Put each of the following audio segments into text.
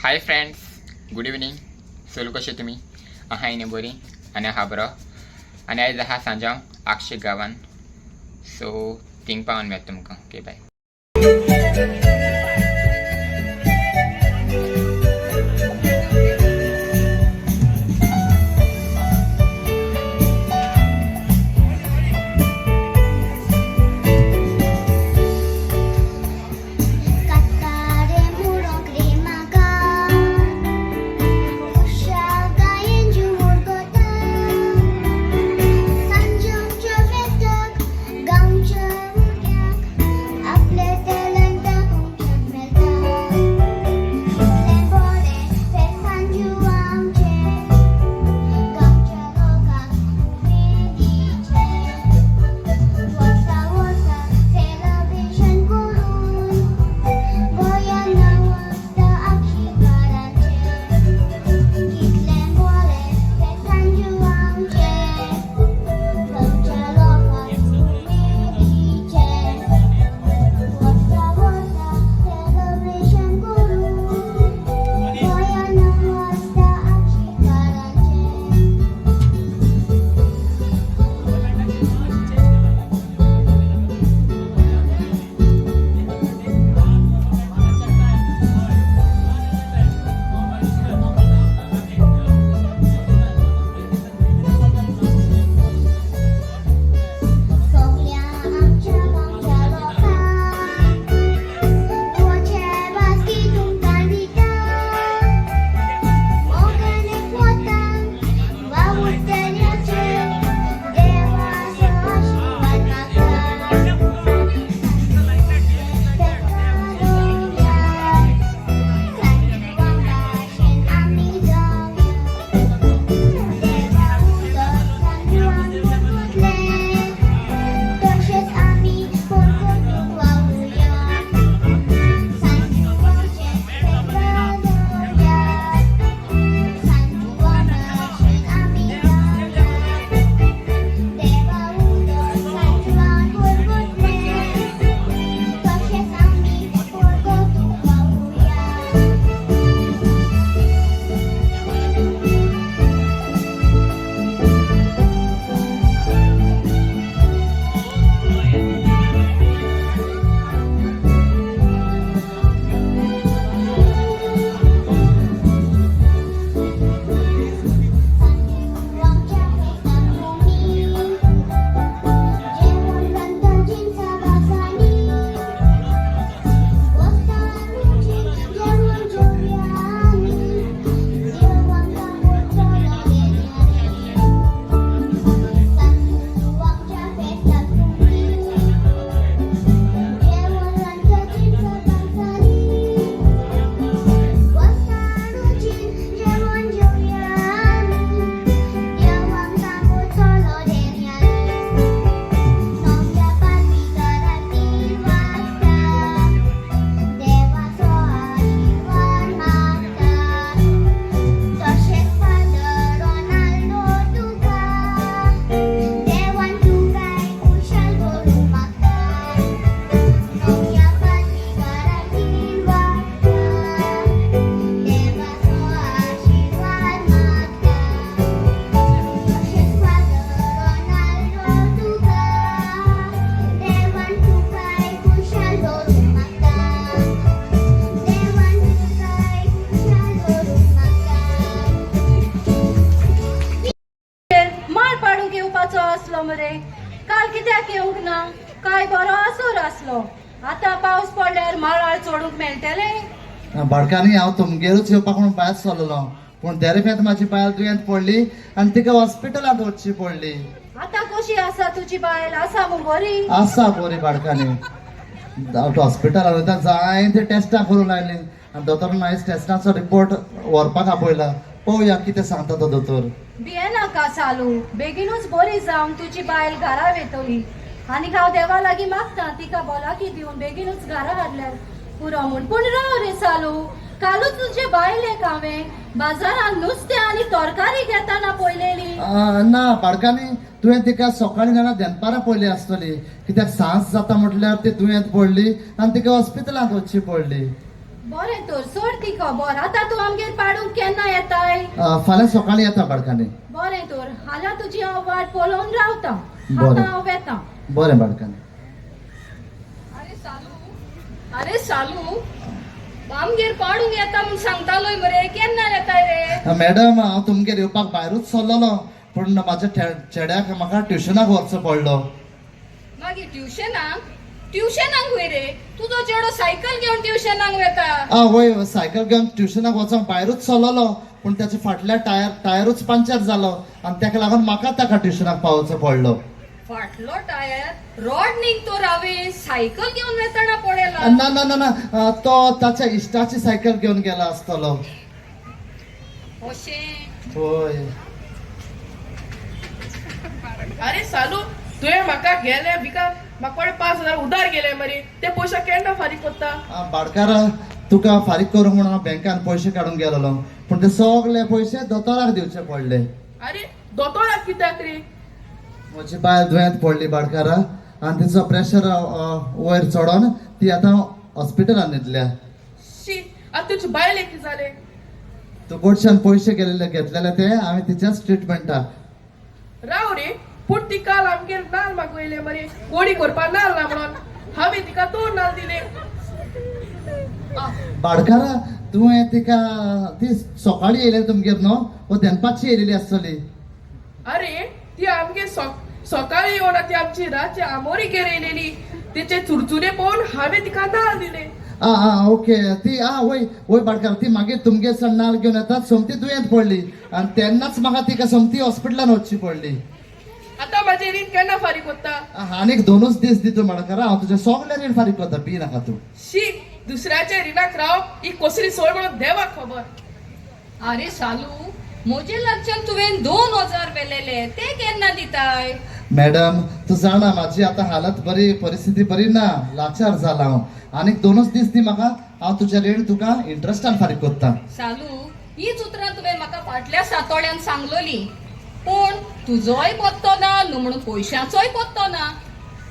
हाय friends, good evening. सोल कशे तुमी आहाय न्ही बरी आनी आहा बरो. आनी आयज आहा सांजांव आक्षे गांवान, सो थिंग पावन मेळटा तुमकां. Okay, bye. मरे काल कित्याक येवंक ना काय बरो आसोर आसलो. आता पावस पडल्यार माळाळ चोडूंक मेळटले. भडकांनी हांव तुमगेरूच येवपाक म्हणून भायर सरलो, पूण देरेफेत म्हाजी बायल दुयेंत पडली आनी तिका हॉस्पिटलांत वचची पडली. आता कशी आसा तुजी बायल? आसा मू बरी? आसा बरी भडकांनी. हॉस्पिटलांत वयता जायते टेस्टां करूंक लायली आनी दोतोरान आयज टेस्टाचो रिपोर्ट व्हरपाक आपयला. पळोवया कितें सांगता तो दोतोर. भियेनाका चालू, बेगीनूच बरी जावन तुजी बायल घरा येतली. आनी हांव देवा लागीं मागता तिका भलायकी दिवन बेगीनूच घरा हाडल्यार पुरो म्हूण. पूण राव रे चालू, कालूच तुजे बायलेक हांवें बाजारांत नुस्तें आनी तरकारी घेताना पळयलेली. ना भडकांनी, तुवें तिका सकाळीं जाणा दनपारां पयली आसतली, कित्याक सांज जाता म्हटल्यार ती दुयेंत पडली आनी तिका हॉस्पिटलांत वचची पडली. बरें तर सोड ती खबर आतां तूं आमगेर पाडूंक केन्ना येताय फाल्यां सकाळीं येता बाळकांनी. बरें तर हाल्या तुजी हांव वाट पळोवन रावतां. बरें. आतां हांव येतां. बरें बाळकांनी. अरे सालू आमगेर पाडूंक येता म्हूण सांगतालोय मरे केन्ना येताय रे मॅडम हांव तुमगेर येवपाक भायरूच सरलोलो पूण म्हाज्या चेड्याक म्हाका ट्युशनाक व्हरचो पडलो. मागीर ट्युशनाक वय रे तुजो चेडो सायकल घेवन ट्युशनाक वेता वय सायकल घेवन ट्युशनाक वचोंक भायरूच सरलोलो पूण त्याच्या फाटल्या टायरूच पंक्चर जालो आनी ताका लागून म्हाका ताका ट्युशनाक पावोवचो पडलो. फाटलो टायर रॉड निघतो रावे सायकल घेवन वेताना पडेला ना ना ना ना तो ताच्या इश्टाची सायकल घेवन गेला आसतलो. अशें होय. अरे सालू तुवें म्हाका गेले बिका म्हाका कोणे 5,000 उधार गेले मरे ते पयशे केन्ना फारीक कोत्ता बाडकार तुका फारीक करूंक म्हणून हांव बँकान पयशे काडून गेलोलो पूण ते सगळे पयशे दोतोराक दिवचे पडले. अरे दोतोराक कित्याक रे म्हजी बायल दुयेंत पडली बाडकार आनी तिचो प्रेशर वयर चडोन ती आतां हॉस्पिटलान न्हिदल्या. शी आतां तुजे बायले कितें जालें तू कडच्यान पयशे घेतलेले ते हांवें तिच्याच ट्रिटमेंटाक. राव रे पूण ती काल आमगेर नाल मागयले मरे कोडी करपा नाल ना म्हणून हांवें तिका 2 नाल दिले. बाडकार तुवें तिका ती सकाळीं येयले तुमगेर न्हू वो दनपारची येयलेली आसतली. अरे ती आमगे सकाळी येवन ती आमची रातची आमोरी घेर येयलेली तिचे चुरचुरे पळोवन हांवें तिका नाल दिले. ओके ती वय वय बाडकार ती मागीर तुमगे सण नाल घेवन येतात सोमती दुयेंत पडली आनी तेन्नाच म्हाका तिका सोमती हॉस्पिटलान वचची पडली. आतां म्हाजे रीण केन्ना फारीक कोत्ता आनीक 2च दीस दितू बाडकार हांव तुजें सगळें रीण फारीक करता बी नाका तूं. शी दुसऱ्याच्या रिणाक राव ही कसली सोय म्हणून देवाक खबर. अरे सालू म्हजे लागच्यान तुवें 2,000 वेलेले ते केन्ना दिताय मॅडम तू जाणा म्हाजी आतां हालत बरी परिस्थिती बरी ना लाचार जाला हांव आनीक 2च दीस दी म्हाका हांव तुजें रीण तुका इंट्रस्टान फारीक करता. सालू हीच उतरां तुवें म्हाका फाटल्या सातोड्यान सांगलोली पूण तुजोय पत्तो ना न्हू म्हणून पयशांचोय पत्तो ना.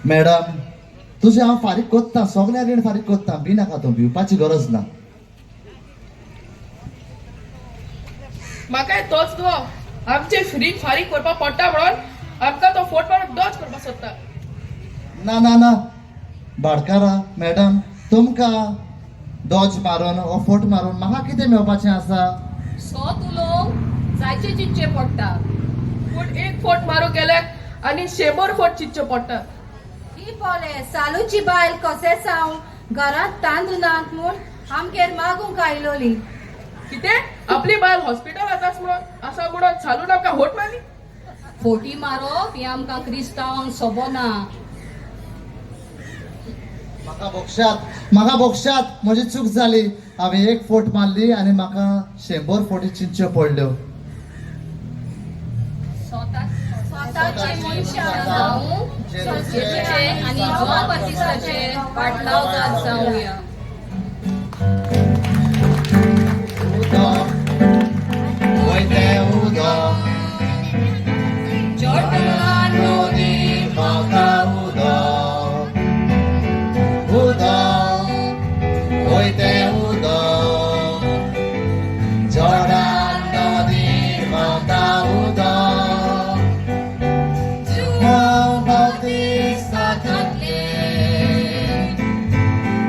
मॅडम तुजें हांव फारीक करता सगळें रीण फारीक करता बी नाका तूं भिवपाची गरज ना. म्हाकाय तोच न्हू आमचे फ्रीज फारीक करपा पडटा म्हणून आमकां तो फोट मारून डॉच करपा सोदता. ना ना ना बाडकारा मॅडम तुमकां डॉज मारून हो फोट मारून म्हाका कितें मेळपाचें आसा. सो उलोवंक जायचे चिंतचे पडटा पूण एक फोट मारूंक गेल्याक आनी 100 फोट चिंतचे पडटा. ही पोले सालूची बायल कसे साव घरांत तांदूनाक म्हूण आमगेर मागूंक आयलोली. कितें आपली बायल हॉस्पिटलांत आसा म्हणून चालून आमकां होट मारली. फोटी मारप हे आमकां क्रिस्तांवांक सोबना. म्हाका बोक्षात म्हजी चूक जाली हांवें एक फोट मारली आनी म्हाका 100 फोटी चिंतच्यो पडल्यो. स्वताचे मनशां जावं संस्थेचे आनी जबाबदारीचे फाटलावदार जावया.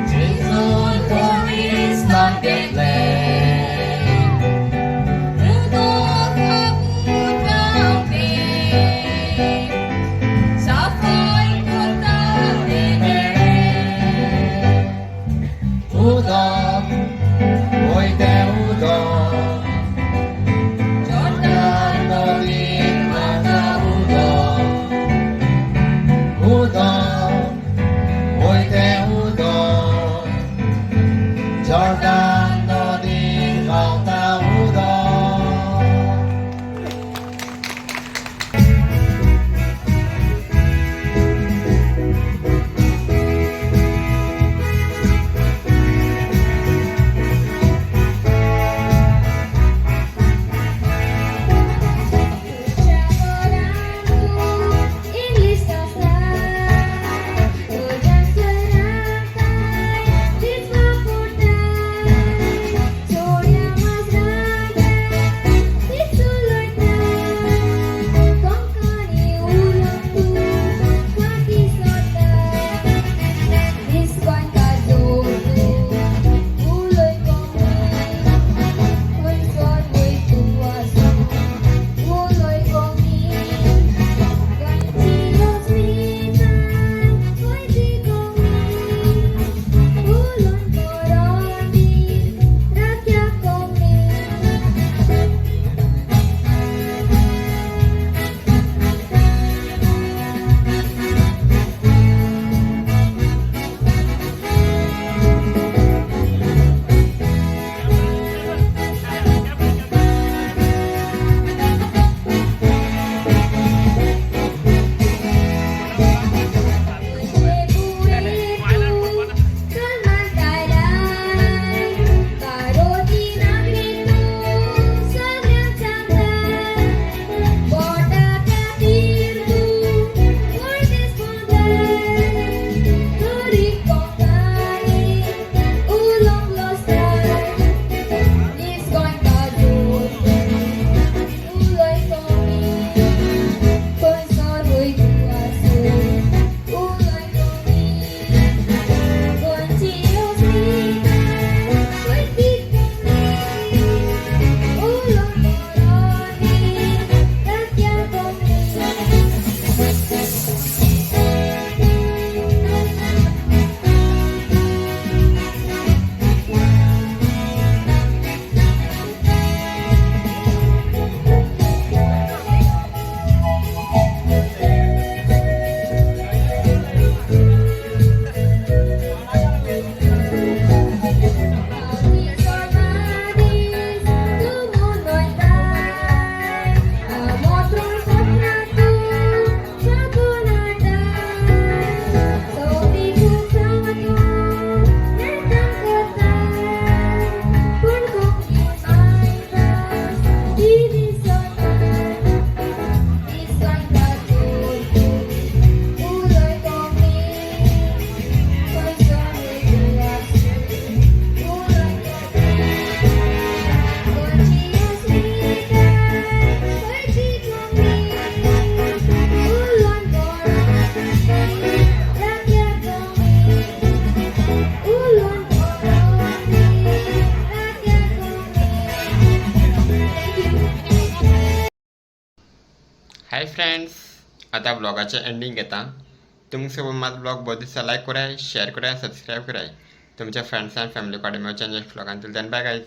Jesus हाय फ्रेंड्स, आता ब्लॉगाचे एंडिंग येता. तुमचं माझा ब्लॉग बहुत दिसता लाईक कराय, शेअर कराय, सबस्क्राईब कराय. तुमच्या फ्रेंड्स अँड फॅमिली कडेन मेळचें नेक्स्ट ब्लॉगान. Till then bye guys.